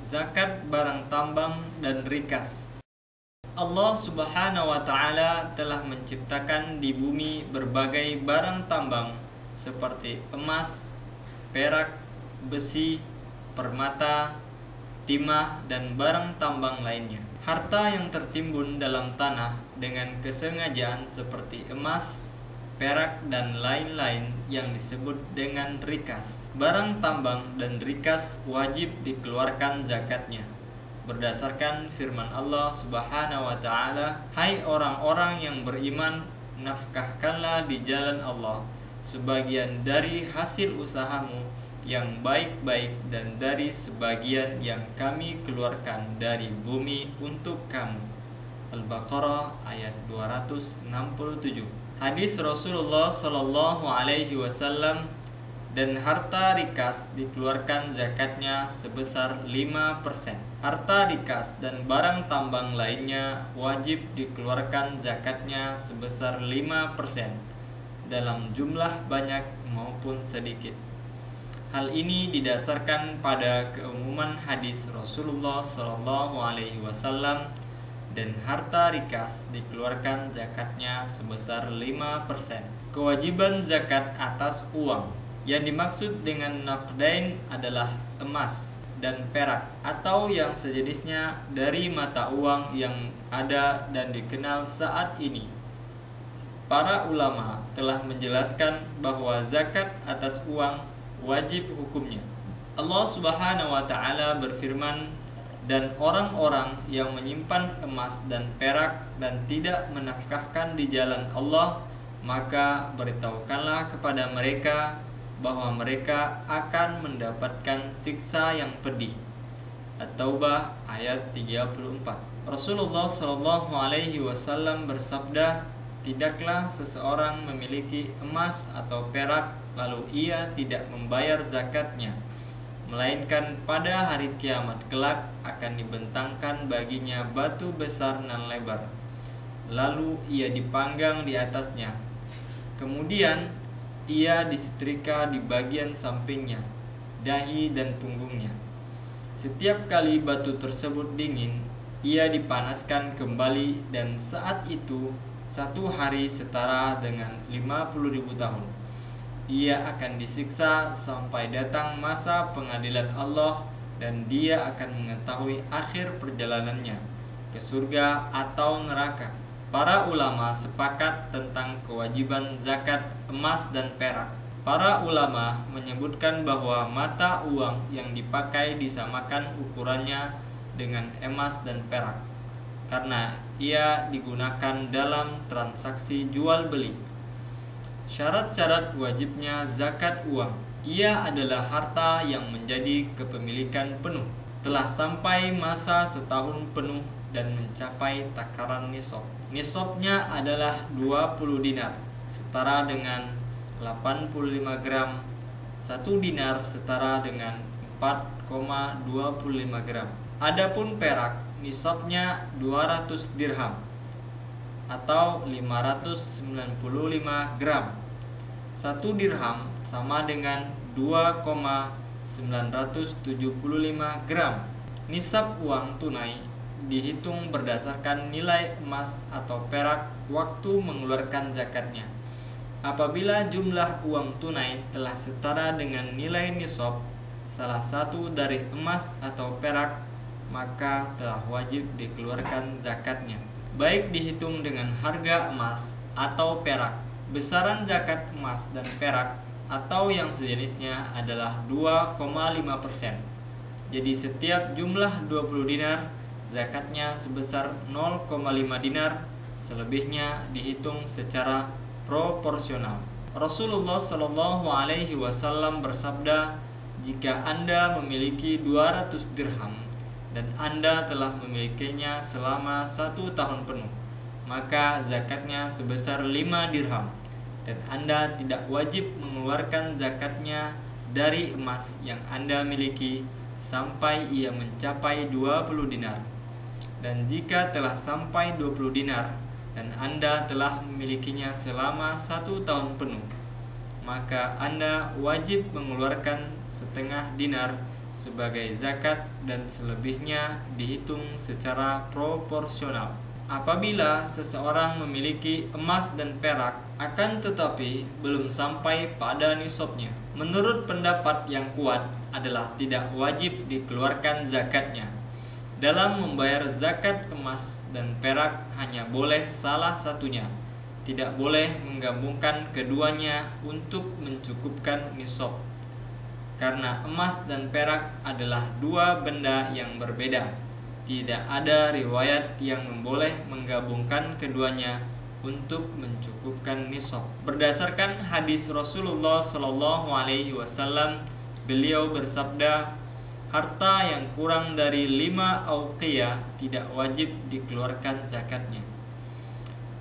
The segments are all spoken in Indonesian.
Zakat barang tambang dan rikas. Allah Subhanahu wa Ta'ala telah menciptakan di bumi berbagai barang tambang seperti emas, perak, besi, permata, timah, dan barang tambang lainnya. Harta yang tertimbun dalam tanah dengan kesengajaan seperti emas, perak, dan lain-lain yang disebut dengan rikas. Barang tambang dan rikas wajib dikeluarkan zakatnya berdasarkan firman Allah Subhanahu wa Ta'ala, "Hai orang-orang yang beriman, nafkahkanlah di jalan Allah sebagian dari hasil usahamu yang baik-baik dan dari sebagian yang kami keluarkan dari bumi untuk kamu." Al-Baqarah ayat 267. Hadis Rasulullah Sallallahu Alaihi Wasallam, dan harta rikas dikeluarkan zakatnya sebesar 5%. Harta rikas dan barang tambang lainnya wajib dikeluarkan zakatnya sebesar 5% dalam jumlah banyak maupun sedikit. Hal ini didasarkan pada keumuman hadis Rasulullah Sallallahu Alaihi Wasallam, dan harta rikas dikeluarkan zakatnya sebesar 5%. Kewajiban zakat atas uang. Yang dimaksud dengan naqdain adalah emas dan perak atau yang sejenisnya dari mata uang yang ada dan dikenal saat ini. Para ulama telah menjelaskan bahwa zakat atas uang wajib hukumnya. Allah Subhanahu wa Ta'ala berfirman, "Dan orang-orang yang menyimpan emas dan perak dan tidak menafkahkan di jalan Allah, maka beritahukanlah kepada mereka bahwa mereka akan mendapatkan siksa yang pedih." At-Taubah ayat 34. Rasulullah Shallallahu Alaihi Wasallam bersabda, "Tidaklah seseorang memiliki emas atau perak lalu ia tidak membayar zakatnya, melainkan pada hari kiamat kelak akan dibentangkan baginya batu besar nan lebar, lalu ia dipanggang di atasnya. Kemudian ia disetrika di bagian sampingnya, dahi dan punggungnya. Setiap kali batu tersebut dingin, ia dipanaskan kembali, dan saat itu satu hari setara dengan 50.000 tahun. Ia akan disiksa sampai datang masa pengadilan Allah, dan dia akan mengetahui akhir perjalanannya ke surga atau neraka." Para ulama sepakat tentang kewajiban zakat emas dan perak. Para ulama menyebutkan bahwa mata uang yang dipakai disamakan ukurannya dengan emas dan perak, karena ia digunakan dalam transaksi jual beli. Syarat-syarat wajibnya zakat uang. Ia adalah harta yang menjadi kepemilikan penuh, telah sampai masa setahun penuh dan mencapai takaran nisab. Nisabnya adalah 20 dinar, setara dengan 85 gram. 1 dinar setara dengan 4,25 gram. Adapun perak, nisabnya 200 dirham atau 595 gram. 1 dirham sama dengan 2,975 gram. Nisab uang tunai dihitung berdasarkan nilai emas atau perak waktu mengeluarkan zakatnya. Apabila jumlah uang tunai telah setara dengan nilai nisab salah satu dari emas atau perak, maka telah wajib dikeluarkan zakatnya, baik dihitung dengan harga emas atau perak. Besaran zakat emas dan perak atau yang sejenisnya adalah 2,5%. Jadi setiap jumlah 20 dinar, zakatnya sebesar 0,5 dinar, selebihnya dihitung secara proporsional. Rasulullah Shallallahu Alaihi Wasallam bersabda, "Jika Anda memiliki 200 dirham dan Anda telah memilikinya selama 1 tahun penuh, maka zakatnya sebesar 5 dirham, dan Anda tidak wajib mengeluarkan zakatnya dari emas yang Anda miliki sampai ia mencapai 20 dinar. Dan jika telah sampai 20 dinar dan Anda telah memilikinya selama 1 tahun penuh, maka Anda wajib mengeluarkan setengah dinar sebagai zakat dan selebihnya dihitung secara proporsional. Apabila seseorang memiliki emas dan perak akan tetapi belum sampai pada nisabnya, menurut pendapat yang kuat adalah tidak wajib dikeluarkan zakatnya. Dalam membayar zakat emas dan perak hanya boleh salah satunya, tidak boleh menggabungkan keduanya untuk mencukupkan nisab. Karena emas dan perak adalah dua benda yang berbeda. Tidak ada riwayat yang memboleh menggabungkan keduanya untuk mencukupkan nisab. Berdasarkan hadis Rasulullah Shallallahu Alaihi Wasallam, beliau bersabda, harta yang kurang dari 5 auqiyah tidak wajib dikeluarkan zakatnya.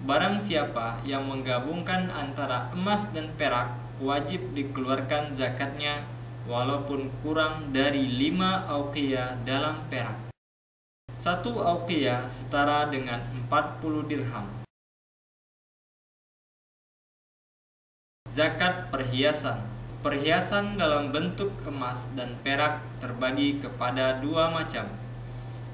Barang siapa yang menggabungkan antara emas dan perak, wajib dikeluarkan zakatnya walaupun kurang dari 5 auqiyah dalam perak. 1 auqiyah setara dengan 40 dirham. Zakat perhiasan. Perhiasan dalam bentuk emas dan perak terbagi kepada dua macam.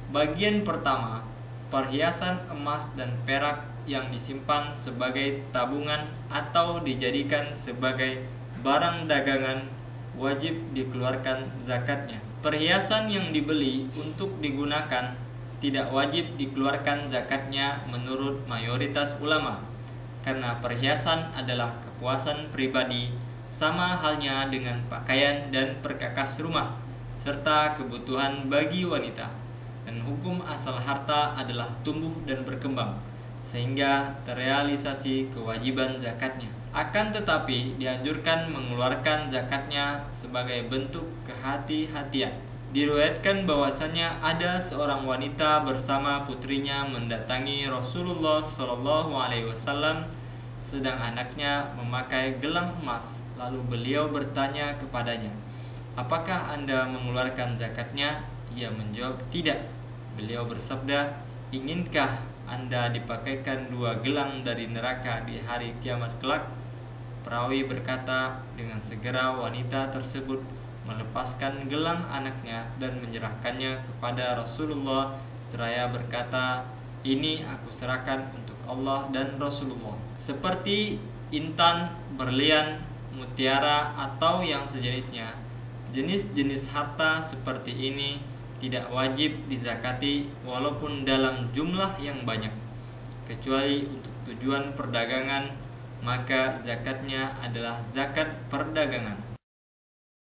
Bagian pertama, perhiasan emas dan perak yang disimpan sebagai tabungan atau dijadikan sebagai barang dagangan wajib dikeluarkan zakatnya. Perhiasan yang dibeli untuk digunakan tidak wajib dikeluarkan zakatnya menurut mayoritas ulama, karena perhiasan adalah kepuasan pribadi, sama halnya dengan pakaian dan perkakas rumah, serta kebutuhan bagi wanita. Dan hukum asal harta adalah tumbuh dan berkembang, sehingga terrealisasi kewajiban zakatnya. Akan tetapi dianjurkan mengeluarkan zakatnya sebagai bentuk kehati-hatian. Diriwayatkan bahwasanya ada seorang wanita bersama putrinya mendatangi Rasulullah Shallallahu Alaihi Wasallam, sedang anaknya memakai gelang emas. Lalu beliau bertanya kepadanya, apakah Anda mengeluarkan zakatnya? Ia menjawab, tidak. Beliau bersabda, inginkah Anda dipakaikan 2 gelang dari neraka di hari kiamat kelak? Perawi berkata, dengan segera wanita tersebut melepaskan gelang anaknya dan menyerahkannya kepada Rasulullah seraya berkata, ini aku serahkan untuk Allah dan Rasulullah. Seperti intan, berlian, mutiara atau yang sejenisnya, jenis-jenis harta seperti ini tidak wajib dizakati walaupun dalam jumlah yang banyak, kecuali untuk tujuan perdagangan, maka zakatnya adalah zakat perdagangan.